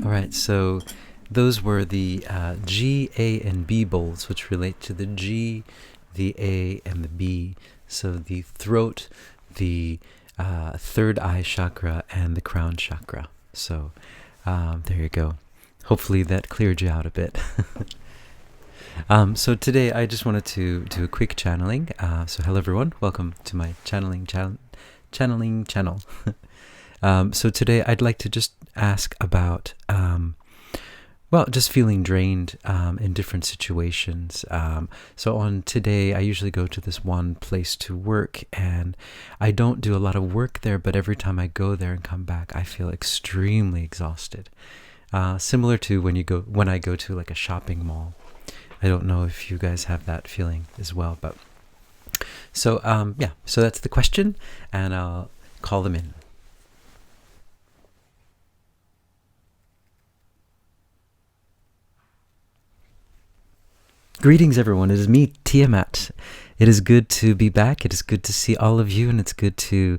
All right, so those were the G, A, and B bowls, which relate to the G, the A, and the B. So the throat, the third eye chakra, and the crown chakra. So there you go. Hopefully that cleared you out a bit. So today I just wanted to do a quick channeling. So hello everyone, welcome to my channeling channel. So today I'd like to just ask about, just feeling drained in different situations. So on today, I usually go to this one place to work, and I don't do a lot of work there, but every time I go there and come back, I feel extremely exhausted. Similar to when I go to like a shopping mall. I don't know if you guys have that feeling as well, but so so that's the question, and I'll call them in. Greetings, everyone. It is me, Tiamat. It is good to be back. It is good to see all of you, and it's good to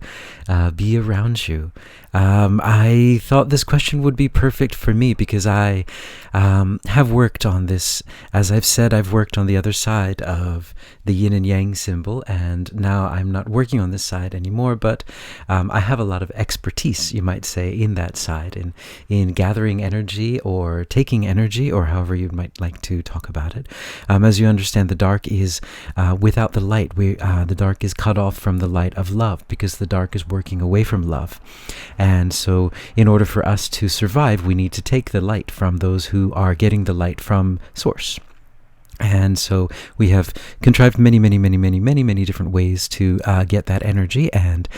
be around you. I thought this question would be perfect for me because I have worked on this. As I've said, I've worked on the other side of the yin and yang symbol, and now I'm not working on this side anymore, but I have a lot of expertise, you might say, in that side, in gathering energy or taking energy, or however you might like to talk about it. As you understand, the dark is without the light. The dark is cut off from the light of love because the dark is working away from love. And so in order for us to survive, we need to take the light from those who are getting the light from source. And so we have contrived many different ways to get that energy. And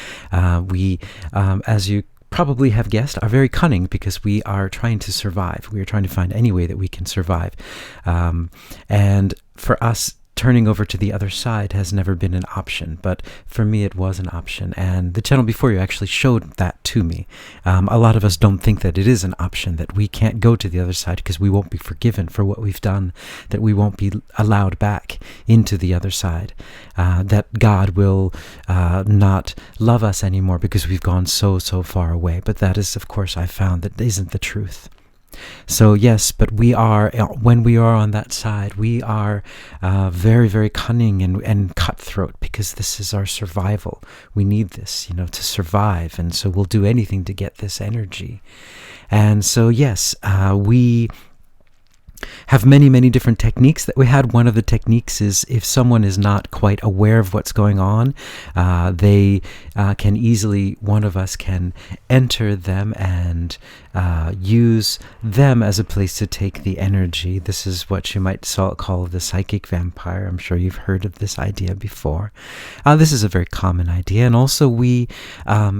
we, as you probably have guessed, are very cunning because we are trying to survive. We are trying to find any way that we can survive. And for us, turning over to the other side has never been an option, but for me it was an option, and the channel before you actually showed that to me. A lot of us don't think that it is an option, that we can't go to the other side because we won't be forgiven for what we've done, that we won't be allowed back into the other side, that God will not love us anymore because we've gone so far away. But that is, of course, I found that isn't the truth. So yes, but when we are on that side, we are very cunning and cutthroat because this is our survival. We need this, to survive, and so we'll do anything to get this energy. And so yes, we have many different techniques that we had. One of the techniques is if someone is not quite aware of what's going on, they can easily, one of us can enter them and use them as a place to take the energy. This is what you might call the psychic vampire. I'm sure you've heard of this idea before. This is a very common idea, and also we,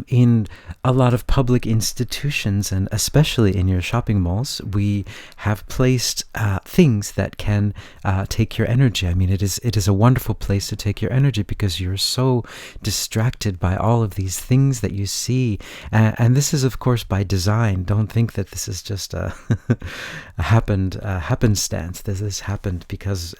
in a lot of public institutions, and especially in your shopping malls, we have placed things that can take your energy. I mean, it is a wonderful place to take your energy because you're so distracted by all of these things that you see, and this is, of course, by design. Don't think that this is just a happenstance. This happened because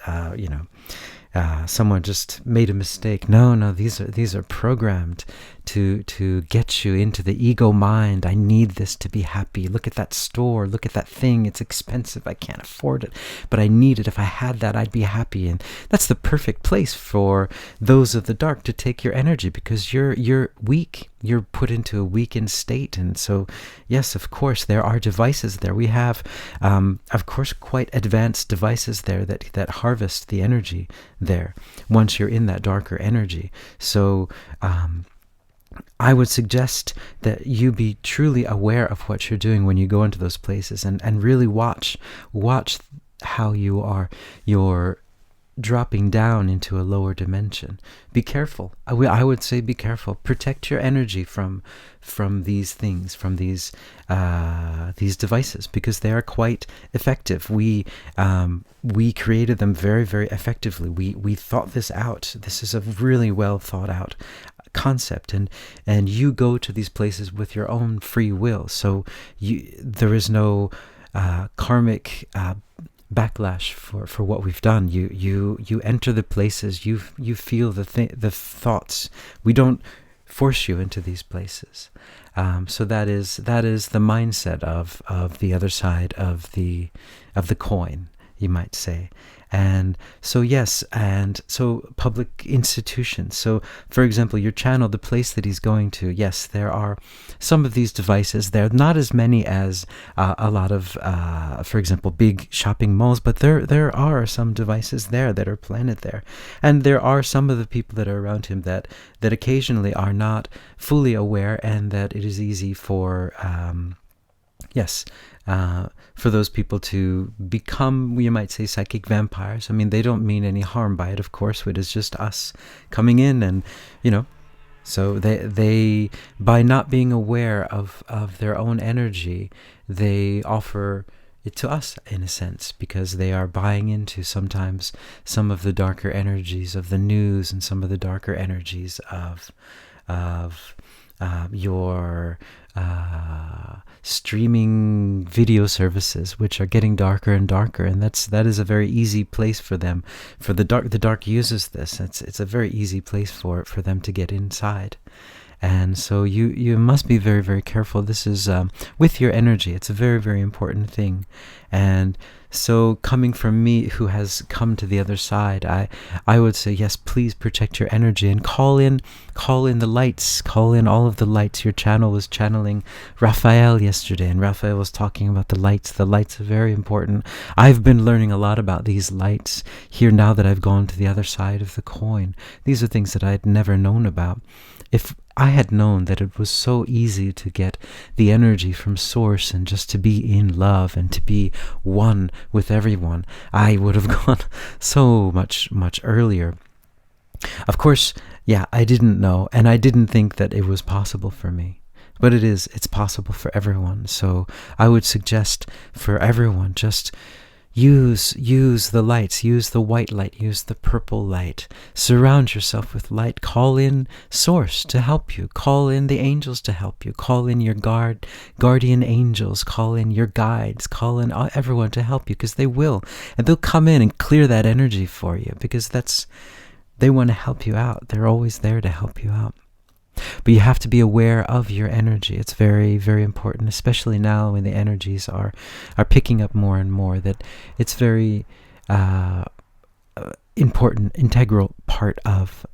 someone just made a mistake. No, these are programmed to get you into the ego mind. I need this to be happy. Look at that store. Look at that thing. It's expensive. I can't afford it, but I need it. If I had that, I'd be happy. And that's the perfect place for those of the dark to take your energy because you're weak. You're put into a weakened state. And so, yes, of course, there are devices there. We have, of course, quite advanced devices there that harvest the energy there once you're in that darker energy. So, I would suggest that you be truly aware of what you're doing when you go into those places, and really watch how you're dropping down into a lower dimension. Be careful. I would say be careful. Protect your energy from these things, from these devices, because they are quite effective. We created them very effectively. We thought this out. This is a really well thought out concept, and you go to these places with your own free will, so there is no karmic backlash for what we've done. You enter the places, you feel the thoughts. We don't force you into these places. So that is the mindset of the other side of the coin, you might say. And so yes, and so public institutions. So for example, your channel, the place that he's going to, yes, there are some of these devices there, not as many as a lot of, for example, big shopping malls, but there are some devices there that are planted there. And there are some of the people that are around him that occasionally are not fully aware, and that it is easy for, for those people to become, you might say, psychic vampires. I mean, they don't mean any harm by it, of course. It is just us coming in, and, so they by not being aware of their own energy, they offer it to us in a sense, because they are buying into sometimes some of the darker energies of the news, and some of the darker energies of your streaming video services, which are getting darker and darker, and that is a very easy place for them. For the dark uses this. It's a very easy place for them to get inside. And so you must be very, very careful. This is with your energy. It's a very, very important thing. And so coming from me, who has come to the other side, I would say, yes, please protect your energy and call in the lights, call in all of the lights. Your channel was channeling Raphael yesterday, and Raphael was talking about the lights. The lights are very important. I've been learning a lot about these lights here now that I've gone to the other side of the coin. These are things that I'd never known about. If I had known that it was so easy to get the energy from source and just to be in love and to be one with everyone, I would have gone so much earlier. Of course, yeah, I didn't know, and I didn't think that it was possible for me. But it's possible for everyone. So I would suggest for everyone, just use the lights, use the white light, use the purple light. Surround yourself with light. Call in source to help you. Call in the angels to help you. Call in your guardian angels. Call in your guides. Call in everyone to help you, because they will. And they'll come in and clear that energy for you, because they want to help you out. They're always there to help you out. But you have to be aware of your energy. It's very, very important, especially now when the energies are picking up more and more, that it's very important, integral part of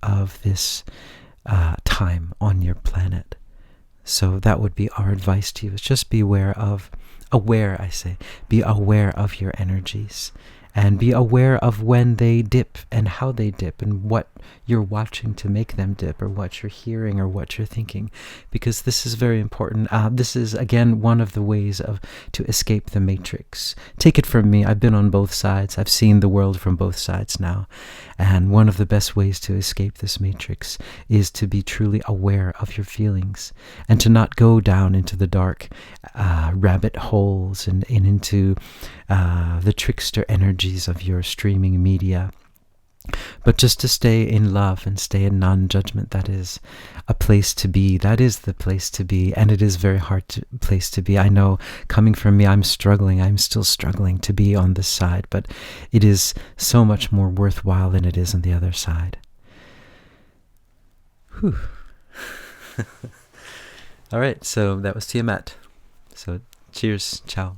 this time on your planet. So that would be our advice to you, is just be aware of your energies. And be aware of when they dip and how they dip and what you're watching to make them dip, or what you're hearing or what you're thinking, because this is very important. This is, again, one of the ways to escape the matrix. Take it from me. I've been on both sides. I've seen the world from both sides now. And one of the best ways to escape this matrix is to be truly aware of your feelings, and to not go down into the dark rabbit holes and into the trickster energies of your streaming media, but just to stay in love and stay in non-judgment. That is a place to be. That is the place to be, and it is a very hard place to be. I know, coming from me, I'm still struggling to be on this side, but it is so much more worthwhile than it is on the other side. Whew. All right, so that was Tiamat. So cheers, ciao.